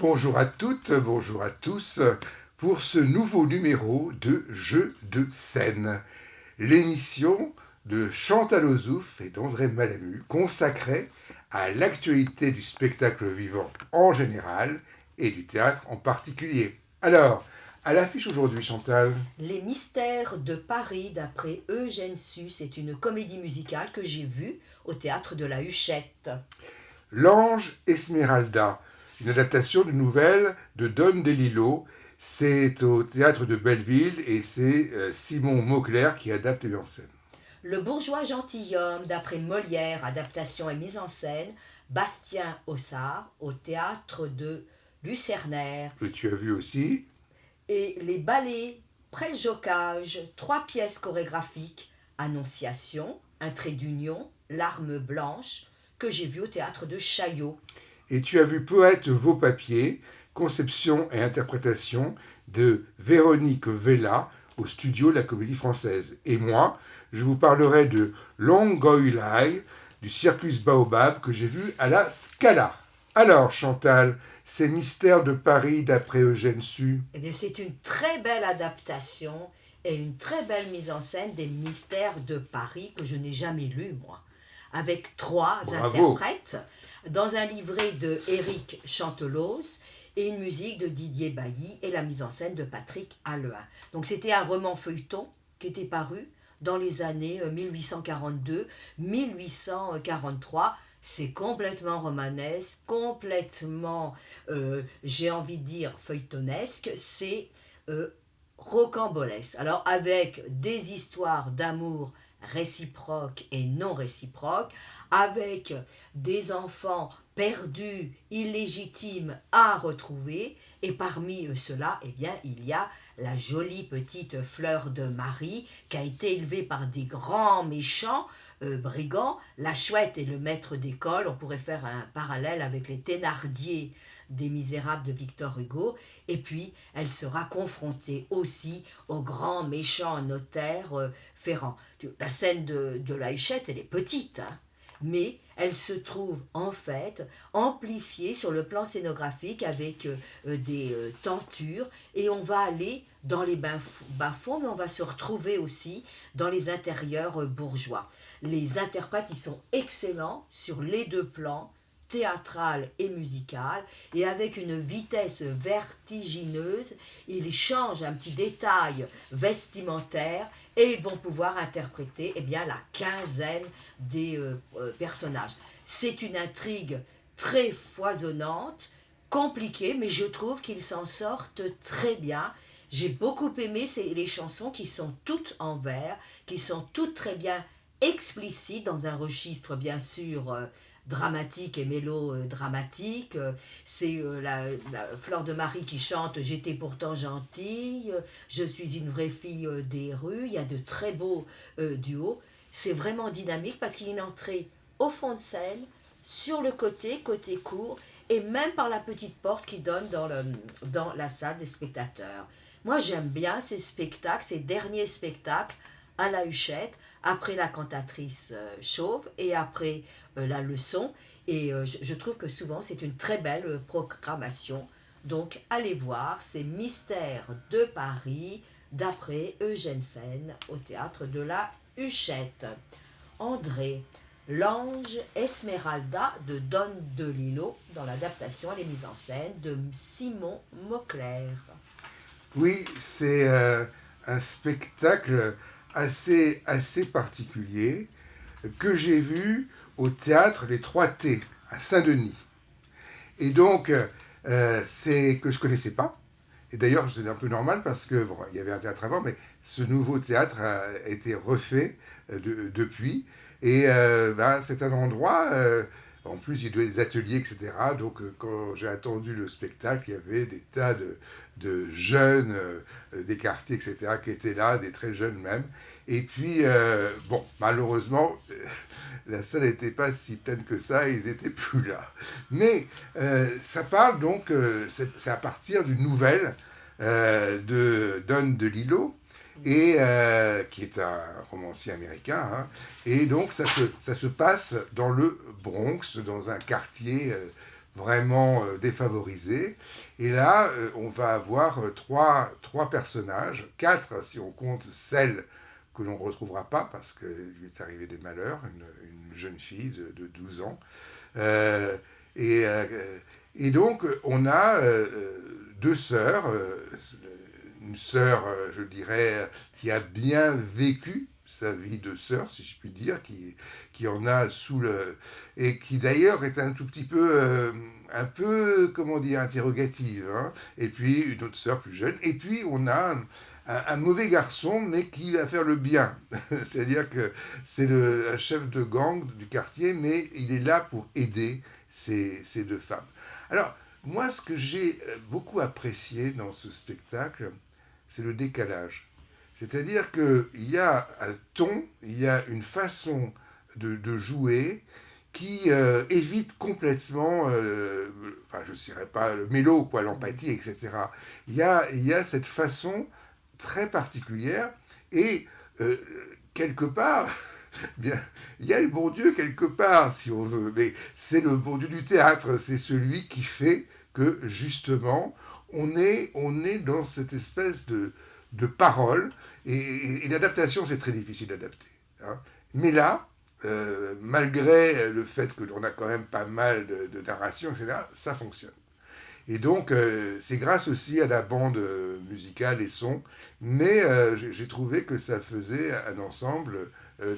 Bonjour à toutes, bonjour à tous pour ce nouveau numéro de Jeux de scène, l'émission de Chantal Ozouf et d'André Malamu consacrée à l'actualité du spectacle vivant en général et du théâtre en particulier. Alors, à l'affiche aujourd'hui, Chantal. Les Mystères de Paris d'après Eugène Sue, c'est une comédie musicale que j'ai vue au théâtre de la Huchette. L'Ange Esmeralda, une adaptation d'une nouvelle de Don DeLillo. C'est au théâtre de Belleville et c'est Simon Mauclerc qui adapte et met en scène. Le Bourgeois gentilhomme d'après Molière, adaptation et mise en scène, Bastien Haussard au théâtre de Lucernaire. Que tu as vu aussi. Et les ballets Préljocage, 3 pièces chorégraphiques, Annonciation, Un trait d'union, L'arme blanche, que j'ai vu au théâtre de Chaillot. Et tu as vu Poète vos papiers, conception et interprétation de Véronique Vella au studio de la Comédie Française. Et moi, je vous parlerai de Long Goi Lai, du Circus Baobab que j'ai vu à la Scala. Alors, Chantal, ces mystères de Paris d'après Eugène Sue. Eh bien, c'est une très belle adaptation et une très belle mise en scène des Mystères de Paris que je n'ai jamais lu, moi, avec 3 Bravo. interprètes, dans un livret de Éric Chantelos et une musique de Didier Bailly et la mise en scène de Patrick Halluin. Donc c'était un roman feuilleton qui était paru dans les années 1842-1843. C'est complètement romanesque, complètement, j'ai envie de dire, feuilletonesque. C'est rocambolesque. Alors avec des histoires d'amour réciproques et non réciproques, avec des enfants perdus, illégitimes à retrouver, et parmi ceux-là, eh bien, il y a la jolie petite Fleur de Marie qui a été élevée par des grands méchants brigands. La chouette est le maître d'école. On pourrait faire un parallèle avec les Thénardier des Misérables de Victor Hugo. Et puis, elle sera confrontée aussi au grand méchant notaire Ferrand. La scène de la Huchette, elle est petite, hein, mais elle se trouve en fait amplifiée sur le plan scénographique avec des tentures, et on va aller dans les bas-fonds, mais on va se retrouver aussi dans les intérieurs bourgeois. Les interprètes, ils sont excellents sur les 2 plans, théâtral et musical, et avec une vitesse vertigineuse, ils changent un petit détail vestimentaire et ils vont pouvoir interpréter la quinzaine des personnages. C'est une intrigue très foisonnante, compliquée, mais je trouve qu'ils s'en sortent très bien. J'ai beaucoup aimé les chansons qui sont toutes en vers, qui sont toutes très bien explicites dans un registre bien sûr dramatique et mélodramatique. C'est la Fleur de Marie qui chante J'étais pourtant gentille, je suis une vraie fille des rues. Il y a de très beaux duos. C'est vraiment dynamique parce qu'il y a une entrée au fond de scène, sur le côté court, et même par la petite porte qui donne dans la salle des spectateurs. Moi, j'aime bien ces spectacles, ces derniers spectacles à la Huchette, après la cantatrice chauve et après la leçon. Et je trouve que souvent, c'est une très belle programmation. Donc, allez voir ces Mystères de Paris d'après Eugène Sue au théâtre de la Huchette. André, L'Ange Esmeralda de Don DeLillo dans l'adaptation et les mises en scène de Simon Mauclerc. Oui, c'est un spectacle assez particulier que j'ai vu au théâtre Les 3T à Saint-Denis. Et donc, c'est que je ne connaissais pas. Et d'ailleurs, c'est un peu normal parce que bon, il y avait un théâtre avant, mais ce nouveau théâtre a été refait depuis. Et c'est un endroit, en plus il y a des ateliers, etc. Donc quand j'ai attendu le spectacle, il y avait des tas de jeunes des quartiers, etc., qui étaient là, des très jeunes même. Et puis, malheureusement, la salle n'était pas si pleine que ça, et ils n'étaient plus là. Mais ça parle donc, c'est à partir d'une nouvelle de Don DeLillo, et qui est un romancier américain, hein, et donc ça se passe dans le Bronx, dans un quartier vraiment défavorisés. Et là, on va avoir trois personnages, quatre si on compte celle que l'on ne retrouvera pas parce qu'il lui est arrivé des malheurs, une jeune fille de 12 ans. Euh, et, euh, et donc, on a deux sœurs, une sœur, je dirais, qui a bien vécu sa vie de sœur, si je puis dire, qui en a sous le... et qui d'ailleurs est un tout petit un peu, comment dire, interrogative. Hein. Et puis une autre sœur plus jeune. Et puis on a un mauvais garçon, mais qui va faire le bien. C'est-à-dire que c'est un chef de gang du quartier, mais il est là pour aider ces deux femmes. Alors, moi, ce que j'ai beaucoup apprécié dans ce spectacle, c'est le décalage. C'est-à-dire qu'il y a un ton, il y a une façon de jouer qui évite complètement, enfin je ne dirais pas le mélo, quoi, l'empathie, etc. Il y a cette façon très particulière et euh, quelque part, bien, il y a le bon Dieu quelque part, si on veut, mais c'est le bon Dieu du théâtre, c'est celui qui fait que justement on est dans cette espèce de parole et l'adaptation c'est très difficile d'adapter. Hein. Mais là, malgré le fait que l'on a quand même pas mal de narration, etc., ça fonctionne. Et donc, c'est grâce aussi à la bande musicale et son, mais j'ai trouvé que ça faisait un ensemble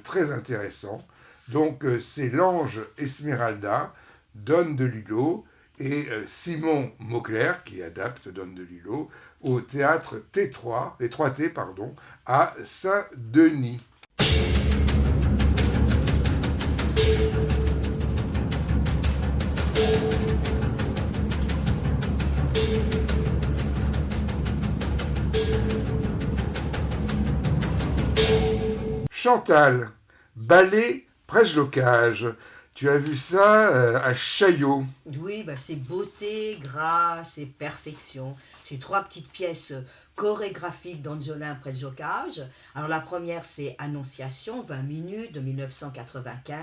très intéressant. Donc, c'est l'ange Esmeralda, Don DeLillo et Simon Mauclerc, qui adapte Don DeLillo, au théâtre T3, les 3T, pardon, à Saint-Denis. Chantal, ballet Prêche-Locage. Tu as vu ça à Chaillot. Oui, bah, c'est beauté, grâce et perfection. C'est trois petites pièces chorégraphiques d'Angelin Preljocage. Alors la première, c'est Annonciation, 20 minutes de 1995.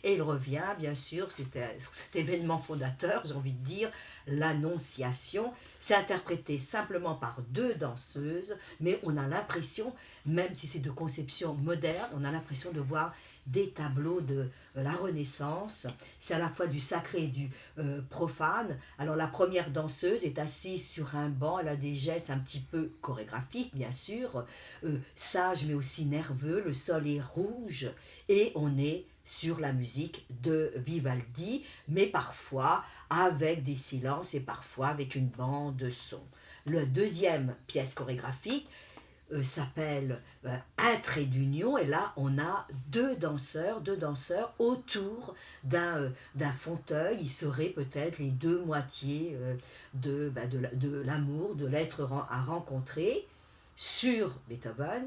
Et il revient, bien sûr, sur cet événement fondateur, j'ai envie de dire, l'Annonciation. C'est interprété simplement par deux danseuses, mais on a l'impression, même si c'est de conception moderne, on a l'impression de voir des tableaux de la Renaissance. C'est à la fois du sacré et du profane. Alors la première danseuse est assise sur un banc, elle a des gestes un petit peu chorégraphiques bien sûr, sages mais aussi nerveux, le sol est rouge et on est sur la musique de Vivaldi, mais parfois avec des silences et parfois avec une bande de son. La deuxième pièce chorégraphique s'appelle Un trait d'union et là on a deux danseurs autour d'un fauteuil. Ils seraient peut-être les deux moitiés de l'amour, de l'être à rencontrer sur Beethoven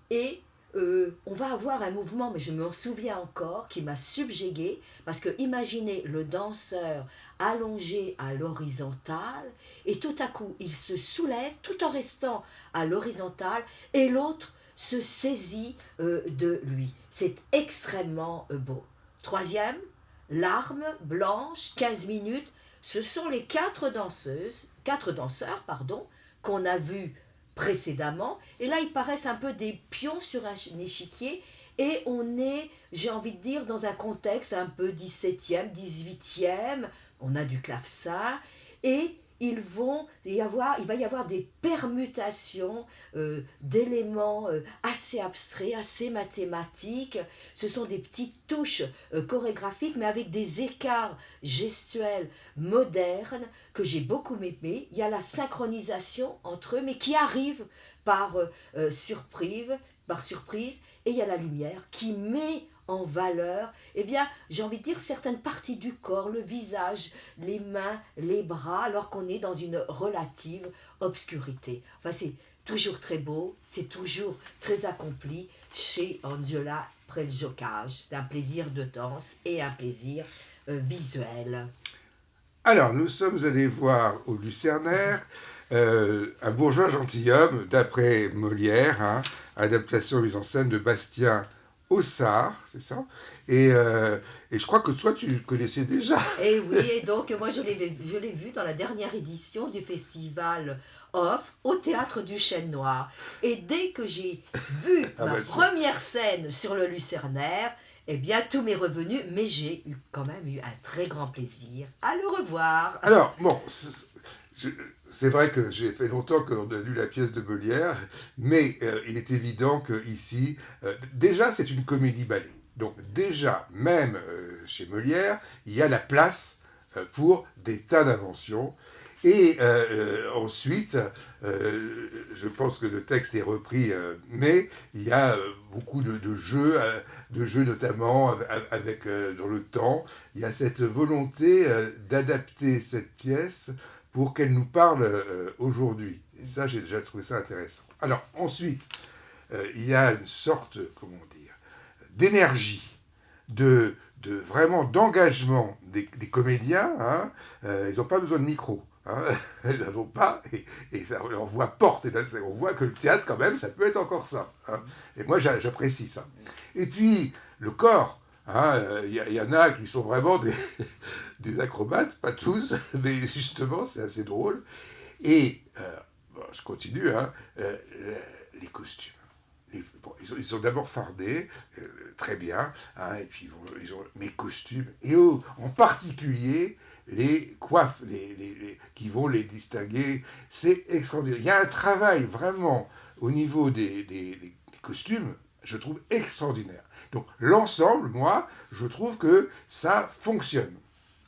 et on va avoir un mouvement, mais je me souviens encore, qui m'a subjugué, parce que imaginez le danseur allongé à l'horizontale, et tout à coup il se soulève tout en restant à l'horizontale, et l'autre se saisit de lui. C'est extrêmement beau. Troisième, Larmes blanches, 15 minutes. Ce sont les quatre danseurs, qu'on a vus précédemment. Et là, ils paraissent un peu des pions sur un échiquier. Et on est, j'ai envie de dire, dans un contexte un peu 17e, 18e. On a du clavecin. Et il va y avoir des permutations d'éléments assez abstraits, assez mathématiques. Ce sont des petites touches chorégraphiques, mais avec des écarts gestuels modernes que j'ai beaucoup aimé. Il y a la synchronisation entre eux, mais qui arrive par surprise, et il y a la lumière qui met en valeur, eh bien, j'ai envie de dire certaines parties du corps, le visage, les mains, les bras, alors qu'on est dans une relative obscurité. Enfin, c'est toujours très beau, c'est toujours très accompli chez Angela Preljocage. C'est un plaisir de danse et un plaisir visuel. Alors, nous sommes allés voir au Lucernaire un bourgeois gentilhomme, d'après Molière, hein, adaptation mise en scène de Bastien au Sarre, c'est ça. Et je crois que toi, tu connaissais déjà. Et oui, et donc moi je l'ai vu dans la dernière édition du festival Off au théâtre du Chêne Noir. Et dès que j'ai vu Ah ma bah, première scène sur le Lucernaire, eh bien tout m'est revenu, mais j'ai quand même eu un très grand plaisir à le revoir. alors, bon, c'est vrai que j'ai fait longtemps qu'on a lu la pièce de Molière, mais il est évident qu'ici, déjà, c'est une comédie-ballet. Donc déjà, même chez Molière, il y a la place pour des tas d'inventions. Et ensuite, je pense que le texte est repris, mais il y a beaucoup de jeux notamment avec, dans le temps. Il y a cette volonté d'adapter cette pièce pour qu'elle nous parle aujourd'hui. Et ça, j'ai déjà trouvé ça intéressant. Alors ensuite, il y a une sorte, comment dire, d'énergie, vraiment d'engagement des comédiens. Hein. Ils n'ont pas besoin de micro. Hein. Ils n'en ont pas, et ça, leur voix porte. Et là, on voit que le théâtre, quand même, ça peut être encore ça. Hein. Et moi, j'apprécie ça. Et puis, le corps. Y en a qui sont vraiment des acrobates, pas tous, mais justement, c'est assez drôle. Et, bon, je continue, hein, les costumes. Bon, ils sont d'abord fardés, très bien, hein, et puis ils ont mes costumes, et eux, en particulier, les coiffes qui vont les distinguer, c'est extraordinaire. Il y a un travail vraiment au niveau des costumes, je trouve extraordinaire. Donc l'ensemble, moi, je trouve que ça fonctionne.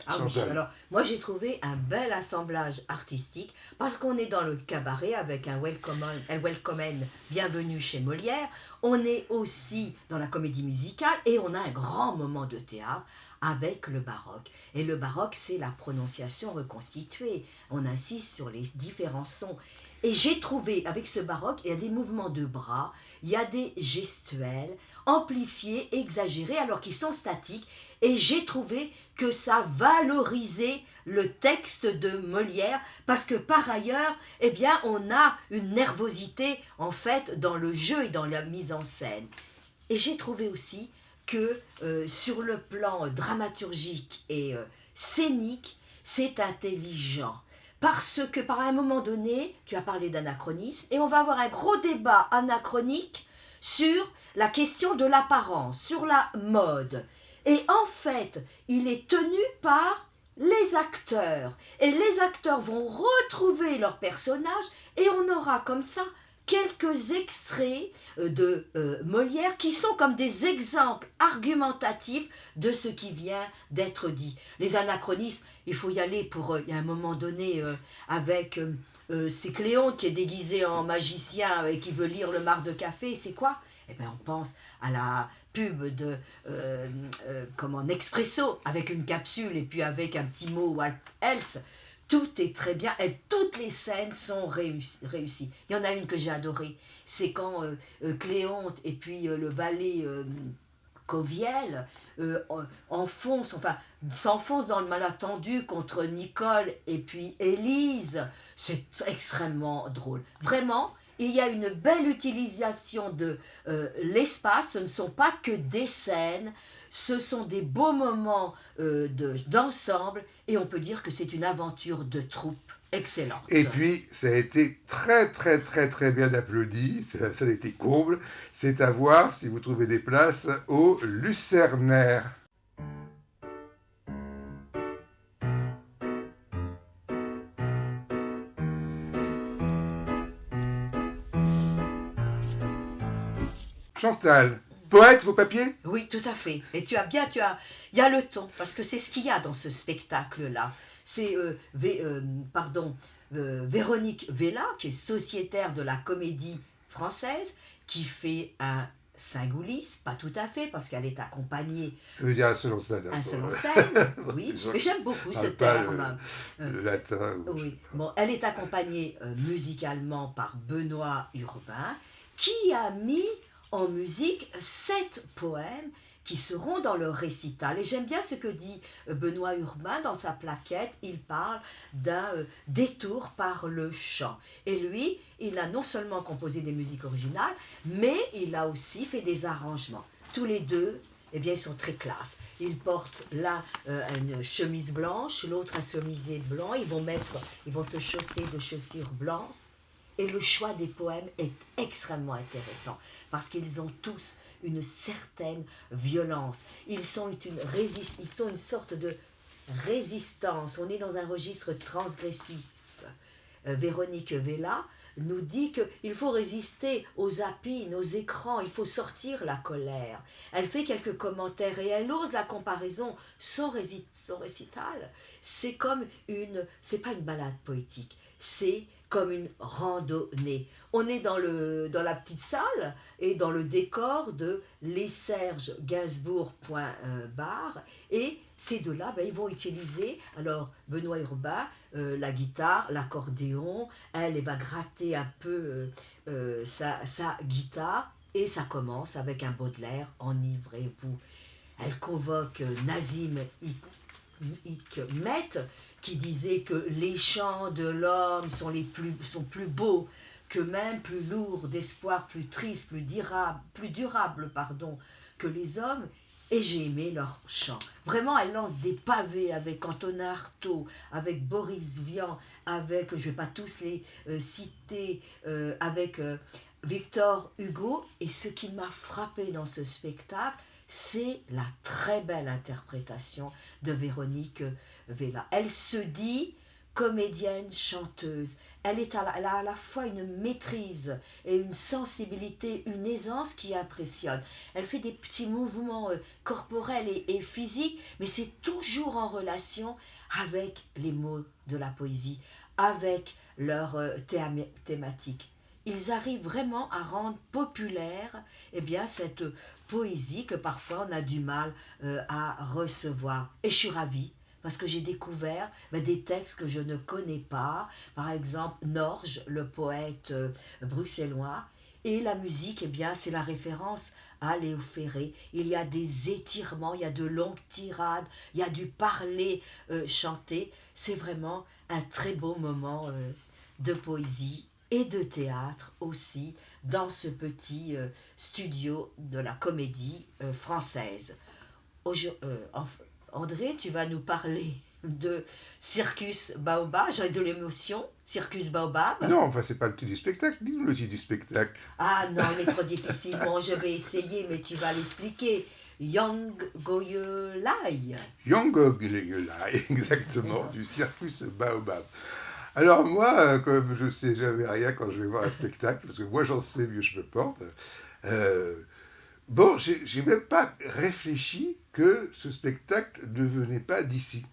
Ah oui, alors moi j'ai trouvé un bel assemblage artistique parce qu'on est dans le cabaret avec un welcome bienvenue chez Molière, on est aussi dans la comédie musicale et on a un grand moment de théâtre avec le baroque. Et le baroque, c'est la prononciation reconstituée. On insiste sur les différents sons. Et j'ai trouvé, avec ce baroque, il y a des mouvements de bras, il y a des gestuels amplifiés, exagérés, alors qu'ils sont statiques. Et j'ai trouvé que ça valorisait le texte de Molière, parce que par ailleurs, eh bien, on a une nervosité, en fait, dans le jeu et dans la mise en scène. Et j'ai trouvé aussi que sur le plan dramaturgique et scénique, c'est intelligent. Parce que par un moment donné, tu as parlé d'anachronisme, et on va avoir un gros débat anachronique sur la question de l'apparence, sur la mode. Et en fait, il est tenu par les acteurs. Et les acteurs vont retrouver leurs personnages, et on aura comme ça quelques extraits de Molière qui sont comme des exemples argumentatifs de ce qui vient d'être dit. Les anachronismes, il faut y aller pour, il y a un moment donné, avec c'est Cléonte qui est déguisé en magicien et qui veut lire le marc de café, c'est quoi? Eh bien, on pense à la pub de Nespresso, avec une capsule et puis avec un petit mot What else. Tout est très bien et toutes les scènes sont réussies. Il y en a une que j'ai adorée, c'est quand Cléonte et puis le valet Coviel s'enfoncent dans le malentendu contre Nicole et puis Élise. C'est extrêmement drôle. Vraiment, il y a une belle utilisation de l'espace. Ce ne sont pas que des scènes, ce sont des beaux moments d'ensemble, et on peut dire que c'est une aventure de troupe excellente. Et puis, ça a été très, très, très, très bien applaudi. Ça a été comble. C'est à voir si vous trouvez des places au Lucernaire. Chantal, poète, vos papiers? Oui, tout à fait. Et il y a le ton, parce que c'est ce qu'il y a dans ce spectacle-là. C'est, Véronique Vella, qui est sociétaire de la Comédie Française, qui fait un Saint-Goulis, pas tout à fait, parce qu'elle est accompagnée... Ça veut dire un seul en scène. Un seul en scène, oui. Mais j'aime beaucoup ce terme. Le latin. Oui. Bon, elle est accompagnée musicalement par Benoît Urbain, qui a mis en musique 7 poèmes qui seront dans le récital. Et j'aime bien ce que dit Benoît Urbain dans sa plaquette. Il parle d'un détour par le chant. Et lui, il a non seulement composé des musiques originales, mais il a aussi fait des arrangements. tous les deux, eh bien, ils sont très classe. Ils portent là une chemise blanche, l'autre un chemisier blanc. Ils vont se chausser de chaussures blanches. Et le choix des poèmes est extrêmement intéressant parce qu'ils ont tous une certaine violence. Ils sont une sorte de résistance. On est dans un registre transgressif. Véronique Vella nous dit qu'il faut résister aux zappings, aux écrans, il faut sortir la colère. Elle fait quelques commentaires et elle ose la comparaison. Son récital, c'est pas une balade poétique, c'est comme une randonnée. On est dans la petite salle et dans le décor de Les Serges Gainsbourg bar et ces deux-là, ils vont utiliser, alors Benoît Urbain, la guitare, l'accordéon, elle va gratter un peu sa guitare et ça commence avec un Baudelaire, Enivrez-vous. Elle convoque Nazim Hikmet qui disait que les chants de l'homme sont plus beaux que même plus lourds d'espoir, plus tristes, plus durables que les hommes. Et j'ai aimé leurs chants. Vraiment, elle lance des pavés avec Antonin Artaud, avec Boris Vian, avec, je ne vais pas tous les citer, avec Victor Hugo. Et ce qui m'a frappé dans ce spectacle, c'est la très belle interprétation de Véronique Vella. Elle se dit comédienne, chanteuse. Elle a à la fois une maîtrise et une sensibilité, une aisance qui impressionne. Elle fait des petits mouvements corporels et physiques, mais c'est toujours en relation avec les mots de la poésie, avec leur thématique. Ils arrivent vraiment à rendre populaire cette poésie que parfois on a du mal à recevoir. Et je suis ravie parce que j'ai découvert des textes que je ne connais pas, par exemple Norge, le poète bruxellois, et la musique, c'est la référence à Léo Ferré. Il y a des étirements, il y a de longues tirades, il y a du parler chanté. C'est vraiment un très beau moment de poésie et de théâtre aussi dans ce petit studio de la comédie française. André, tu vas nous parler de Circus Baobab. J'ai de l'émotion. Circus Baobab. Non, enfin, c'est pas le titre du spectacle. Dis-nous le titre du spectacle. Ah non, il est trop difficile. Bon, je vais essayer, mais tu vas l'expliquer. Young Goyelai. Young Goyelai, exactement, du Circus Baobab. Alors moi, comme je sais jamais rien quand je vais voir un spectacle, parce que moi j'en sais mieux je me porte, bon, j'ai même pas réfléchi que ce spectacle ne venait pas d'ici.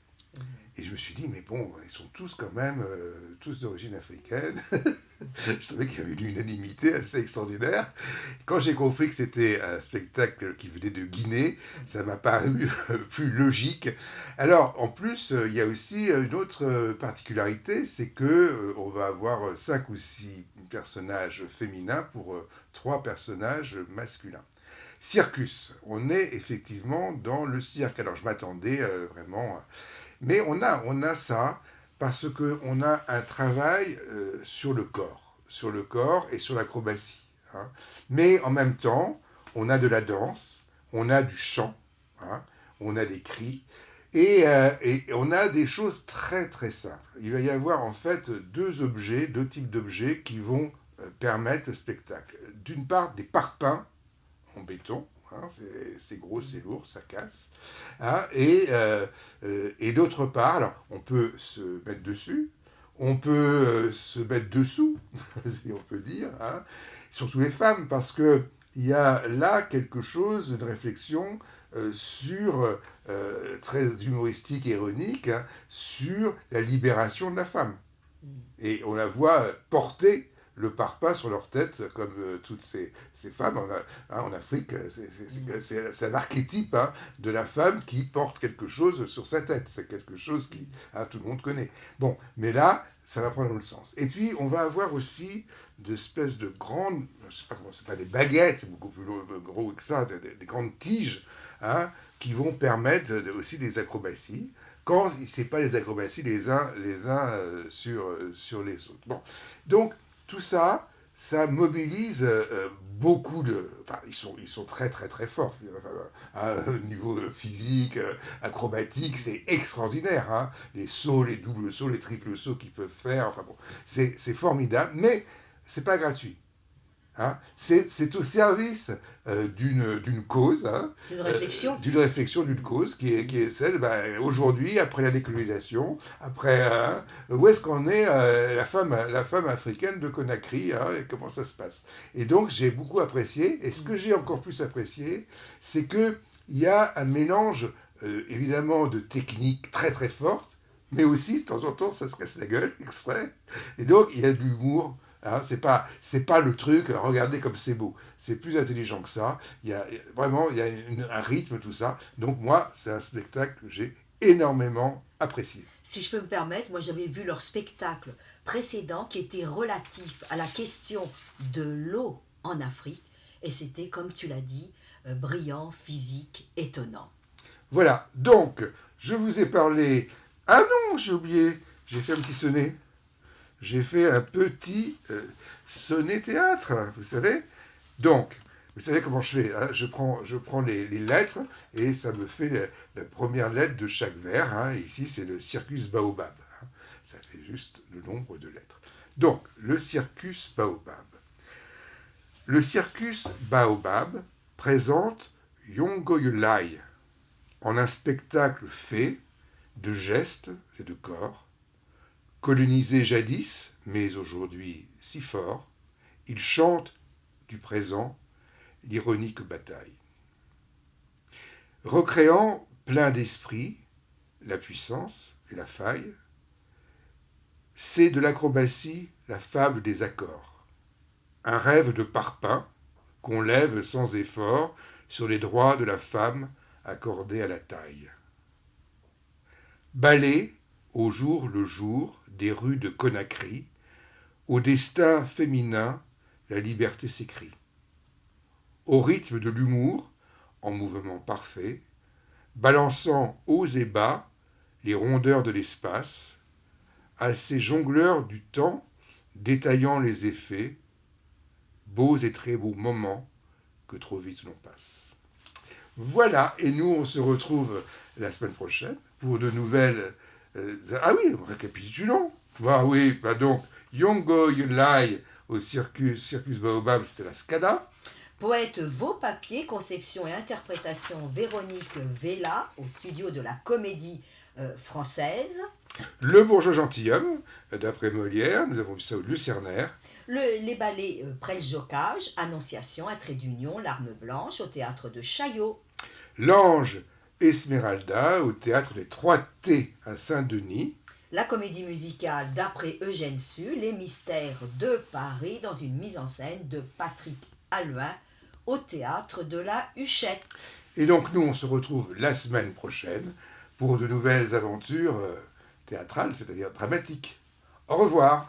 Et je me suis dit, mais bon, ils sont tous quand même, tous d'origine africaine. Je trouvais qu'il y avait une unanimité assez extraordinaire. Quand j'ai compris que c'était un spectacle qui venait de Guinée, ça m'a paru plus logique. Alors, en plus, il y a aussi une autre particularité, c'est que on va avoir 5 ou 6 personnages féminins pour 3 personnages masculins. Circus, on est effectivement dans le cirque. Alors, je m'attendais vraiment... Mais on a ça parce qu'on a un travail sur le corps et sur l'acrobatie. Hein. Mais en même temps, on a de la danse, on a du chant, hein, on a des cris, et on a des choses très très simples. Il va y avoir en fait deux types d'objets qui vont permettre le spectacle. D'une part, des parpaings en béton. Hein, c'est gros, c'est lourd, ça casse. Hein, et d'autre part, alors, on peut se mettre dessus, on peut se mettre dessous, si on peut dire, hein, surtout les femmes, parce qu'il y a là quelque chose, une réflexion très humoristique et ironique, hein, sur la libération de la femme. Et on la voit porter le parpaing sur leur tête, comme toutes ces femmes en Afrique. C'est un archétype hein, de la femme qui porte quelque chose sur sa tête. C'est quelque chose qui tout le monde connaît. Bon, mais là, ça va prendre le sens. Et puis, on va avoir aussi d'espèces de grandes, je sais pas comment, c'est pas des baguettes, c'est beaucoup plus gros que ça, des grandes tiges, hein, qui vont permettre aussi des acrobaties. Quand ce n'est pas les acrobaties les uns sur les autres. Bon, donc, tout ça, ça mobilise beaucoup de... Enfin, ils sont très très très forts. Au niveau physique, acrobatique, c'est extraordinaire. Hein. Les sauts, les doubles sauts, les triples sauts qu'ils peuvent faire, enfin bon, c'est formidable, mais c'est pas gratuit. Hein. C'est au service d'une cause, hein, d'une réflexion, d'une cause qui est celle, aujourd'hui, après la décolonisation, après où est-ce qu'en est la femme africaine de Conakry, hein, et comment ça se passe. Et donc j'ai beaucoup apprécié, et ce que j'ai encore plus apprécié, c'est qu'il y a un mélange évidemment de techniques très très fortes, mais aussi de temps en temps ça se casse la gueule exprès, et donc il y a de l'humour. Hein, c'est pas le truc, regardez comme c'est beau. C'est plus intelligent que ça. Il y a un rythme, tout ça. Donc moi, c'est un spectacle que j'ai énormément apprécié. Si je peux me permettre, moi j'avais vu leur spectacle précédent qui était relatif à la question de l'eau en Afrique. Et c'était, comme tu l'as dit, brillant, physique, étonnant. Voilà, donc, je vous ai parlé... Ah non, j'ai oublié, j'ai fait un petit sonnet. J'ai fait un petit sonnet théâtre, vous savez. Donc, vous savez comment je fais, hein, je prends les lettres et ça me fait la première lettre de chaque vers. Hein, et ici, c'est le circus baobab. Hein, ça fait juste le nombre de lettres. Donc, le circus baobab. Le circus baobab présente Yongoyolai en un spectacle fait de gestes et de corps. Colonisé jadis, mais aujourd'hui si fort, il chante du présent l'ironique bataille. Recréant plein d'esprit la puissance et la faille, c'est de l'acrobatie la fable des accords, un rêve de parpaing qu'on lève sans effort sur les droits de la femme accordés à la taille. Ballet, au jour le jour, des rues de Conakry, au destin féminin, la liberté s'écrit. Au rythme de l'humour, en mouvement parfait, balançant hauts et bas les rondeurs de l'espace, à ces jongleurs du temps, détaillant les effets, beaux et très beaux moments que trop vite l'on passe. Voilà, et nous on se retrouve la semaine prochaine pour de nouvelles... ah oui, récapitulons. Ah oui, donc, Yongoyolai au circus Baobab, c'était la SCADA. Poète Vos Papiers, conception et interprétation Véronique Vella au studio de la Comédie Française. Le bourgeois gentilhomme, d'après Molière, nous avons vu ça au Lucernaire. Les ballets Prêle-Jocage, Annonciation, Un trait d'union, L'Arme blanche au théâtre de Chaillot. L'Ange Esmeralda au théâtre des 3T à Saint-Denis. La comédie musicale d'après Eugène Sue, Les Mystères de Paris, dans une mise en scène de Patrick Alluin au théâtre de la Huchette. Et donc nous, on se retrouve la semaine prochaine pour de nouvelles aventures théâtrales, c'est-à-dire dramatiques. Au revoir.